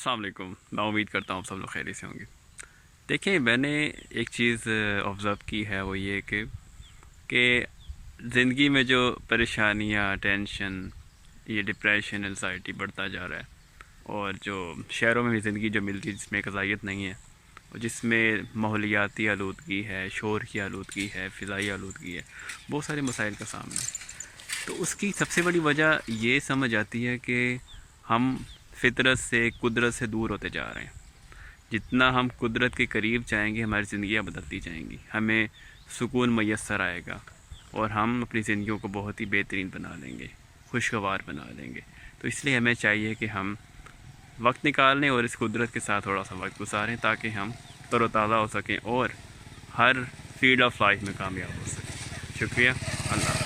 अस्सलाम वालेकुम। मैं उम्मीद करता हूँ आप सब लोग खैरियत से होंगे। देखिए, मैंने एक चीज़ ऑब्ज़र्व की है, वो ये कि ज़िंदगी में जो परेशानियाँ, टेंशन, ये डिप्रेशन, एंजाइटी बढ़ता जा रहा है, और जो शहरों में भी ज़िंदगी जो मिलती है जिसमें क़ज़ाइयत नहीं है, और जिसमें माहौलियाती आलूदगी है, शोर की आलूदगी है, फ़िज़ाई आलूदगी है, बहुत सारे मसाइल का सामना है। तो उसकी सबसे बड़ी वजह ये समझ आती है कि हम फितरत से, कुदरत से दूर होते जा रहे हैं। जितना हम कुदरत के करीब जाएंगे, हमारी ज़िंदगियाँ बदलती जाएंगी, हमें सुकून मैसर आएगा, और हम अपनी ज़िंदगियों को बहुत ही बेहतरीन बना लेंगे, खुशगवार बना लेंगे। तो इसलिए हमें चाहिए कि हम वक्त निकालें और इस कुदरत के साथ थोड़ा सा वक्त गुजारें, ताकि हम तरोताज़ा हो सकें और हर फील्ड ऑफ लाइफ में कामयाब हो सकें। शुक्रिया। अल्लाह।